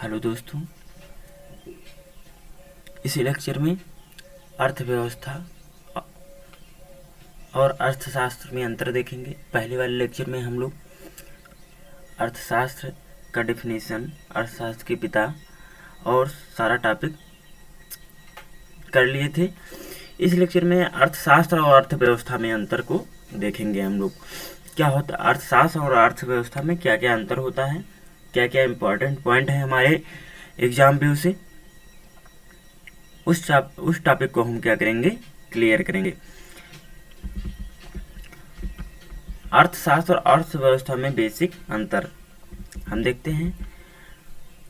Hello दोस्तों, इस lecture में अर्थव्यवस्था और अर्थशास्त्र में अंतर देखेंगे। पहले वाले लेक्चर में हम लोग अर्थशास्त्र का डेफिनेशन, अर्थशास्त्र के पिता और सारा टॉपिक कर लिए थे। इस लेक्चर में अर्थशास्त्र और अर्थव्यवस्था में अंतर को देखेंगे हम लोग। क्या होता है अर्थशास्त्र और अर्थव्यवस्था में, क्या क्या अंतर होता है, क्या क्या इम्पोर्टेंट पॉइंट है हमारे एग्जाम व्यू से, उस टॉपिक को हम क्या करेंगे, क्लियर करेंगे। अर्थशास्त्र और अर्थव्यवस्था में बेसिक अंतर हम देखते हैं।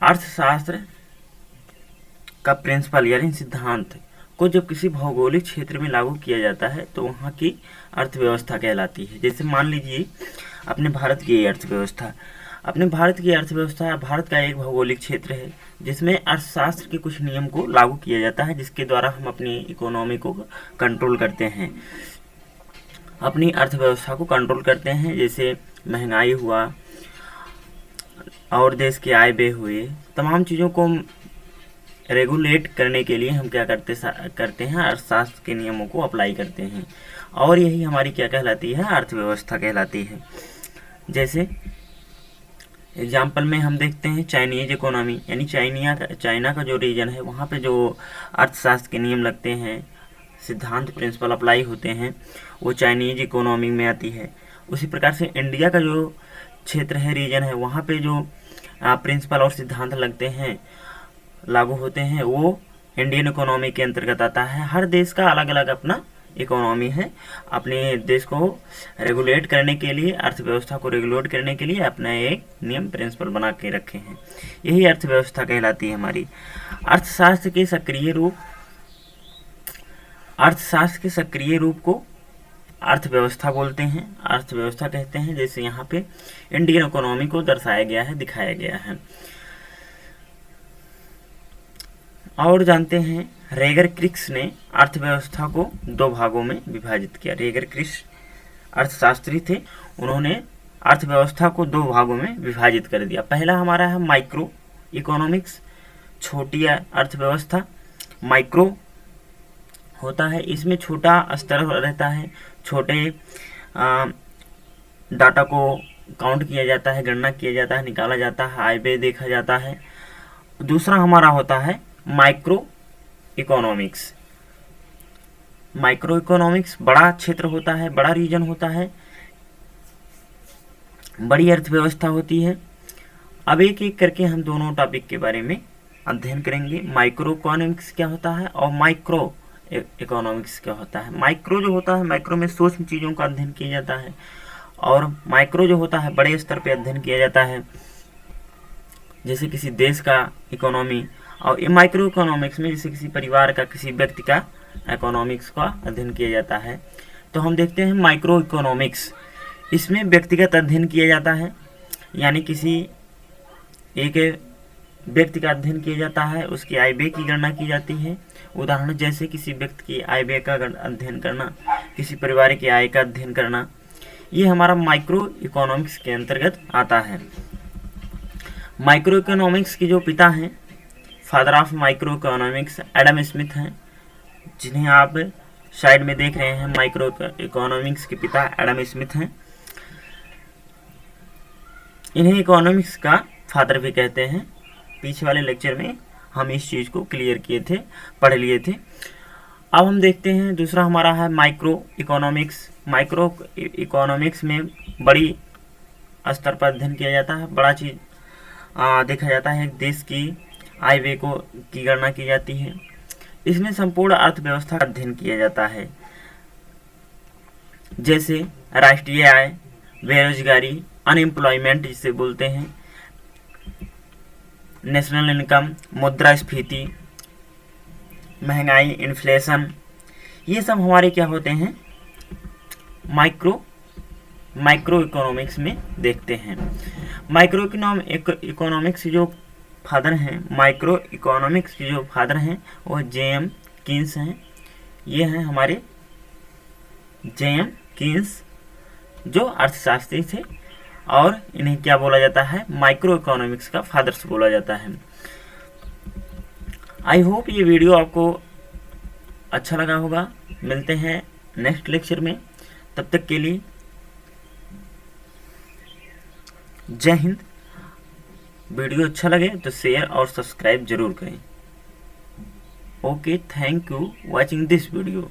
अर्थशास्त्र का प्रिंसिपल यानी सिद्धांत को जब किसी भौगोलिक क्षेत्र में लागू किया जाता है तो वहाँ की अर्थव्यवस्था कहलाती है। जैसे मान लीजिए अपने भारत की अर्थव्यवस्था, भारत का एक भौगोलिक क्षेत्र है जिसमें अर्थशास्त्र के कुछ नियम को लागू किया जाता है, जिसके द्वारा हम अपनी इकोनॉमी को कंट्रोल करते हैं, अपनी अर्थव्यवस्था को कंट्रोल करते हैं। जैसे महंगाई हुआ और देश के आय व्यय हुए, तमाम चीज़ों को रेगुलेट करने के लिए हम क्या करते हैं, अर्थशास्त्र के नियमों को अप्लाई करते हैं, और यही हमारी क्या कहलाती है, अर्थव्यवस्था कहलाती है। जैसे एग्जाम्पल में हम देखते हैं चाइनीज इकोनॉमी, यानी चाइना का जो रीजन है वहाँ पे जो अर्थशास्त्र के नियम लगते हैं, सिद्धांत प्रिंसिपल अप्लाई होते हैं, वो चाइनीज इकोनॉमी में आती है। उसी प्रकार से इंडिया का जो क्षेत्र है, रीजन है, वहाँ पे जो प्रिंसिपल और सिद्धांत लगते हैं, लागू होते हैं, वो इंडियन इकोनॉमी के अंतर्गत आता है। हर देश का अलग अलग अपना इकोनॉमी है, अपने देश को रेगुलेट करने के लिए, अर्थव्यवस्था को रेगुलेट करने के लिए अपना एक नियम प्रिंसिपल बना के रखे हैं। यही अर्थव्यवस्था कहलाती है हमारी। अर्थशास्त्र के सक्रिय रूप को अर्थव्यवस्था बोलते हैं, अर्थव्यवस्था कहते हैं। जैसे यहाँ पे इंडियन इकोनॉमी को दर्शाया गया है, दिखाया गया है। और जानते हैं रेगर क्रिक्स ने अर्थव्यवस्था को दो भागों में विभाजित किया। रेगर क्रिक्स अर्थशास्त्री थे, उन्होंने अर्थव्यवस्था को दो भागों में विभाजित कर दिया। पहला हमारा है माइक्रो इकोनॉमिक्स, छोटी अर्थव्यवस्था। माइक्रो होता है, इसमें छोटा स्तर रहता है, छोटे डाटा को काउंट किया जाता है, गणना किया जाता है, निकाला जाता है, आय व्यय देखा जाता है। दूसरा हमारा होता है माइक्रो इकोनॉमिक्स। माइक्रो इकोनॉमिक्स बड़ा क्षेत्र होता है, बड़ा रीजन होता है, बड़ी अर्थव्यवस्था होती है। अब एक एक करके हम दोनों टॉपिक के बारे में अध्ययन करेंगे। माइक्रो इकोनॉमिक्स क्या होता है और माइक्रो इकोनॉमिक्स क्या होता है। माइक्रो जो होता है, माइक्रो में सूक्ष्म चीज़ों का अध्ययन किया जाता है, और माइक्रो जो होता है बड़े स्तर पर अध्ययन किया जाता है, जैसे किसी देश का इकोनॉमी। और ये माइक्रो इकोनॉमिक्स में जैसे किसी परिवार का, किसी व्यक्ति का इकोनॉमिक्स का अध्ययन किया जाता है। तो हम देखते हैं माइक्रो इकोनॉमिक्स, इसमें व्यक्तिगत अध्ययन किया जाता है, यानी किसी एक व्यक्ति का अध्ययन किया जाता है, उसकी आय व्यय की गणना की जाती है। उदाहरण जैसे किसी व्यक्ति की आय व्यय का अध्ययन करना, किसी परिवार की आय का अध्ययन करना, ये हमारा माइक्रो इकोनॉमिक्स के अंतर्गत आता है। माइक्रो इकोनॉमिक्स के जो पिता हैं, father of micro economics Adam Smith हैं, जिन्हें आप साइड में देख रहे हैं। माइक्रो इकोनॉमिक्स के पिता एडम स्मिथ हैं। इन्हें इकोनॉमिक्स का फादर भी कहते हैं। पीछे वाले लेक्चर में हम इस चीज़ को क्लियर किए थे, पढ़ लिए थे। अब हम देखते हैं दूसरा हमारा है माइक्रो इकोनॉमिक्स। माइक्रो इकोनॉमिक्स में बड़ी स्तर पर अध्ययन किया जाता है, बड़ा चीज़ देखा जाता है, एक देश की आय व्यय की गणना की जाती है। इसमें संपूर्ण अर्थव्यवस्था का अध्ययन किया जाता है, जैसे राष्ट्रीय आय, बेरोजगारी, अनएम्प्लॉयमेंट जिसे बोलते हैं, नेशनल इनकम, मुद्रास्फीति, महंगाई, इन्फ्लेशन, ये सब हमारे क्या होते हैं, माइक्रो इकोनॉमिक्स में देखते हैं। माइक्रो इकोनॉमिक्स जो फादर हैं, माइक्रो इकोनॉमिक्स के जो फादर हैं वो जेएम कीन्स हैं। ये हैं हमारे जेएम कीन्स, जो अर्थशास्त्री थे। और इन्हें क्या बोला जाता है, माइक्रो इकोनॉमिक्स का फादर्स बोला जाता है। आई होप ये वीडियो आपको अच्छा लगा होगा। मिलते हैं नेक्स्ट लेक्चर में, तब तक के लिए जय हिंद। वीडियो अच्छा लगे तो शेयर और सब्सक्राइब जरूर करें। Okay, thank you watching this video.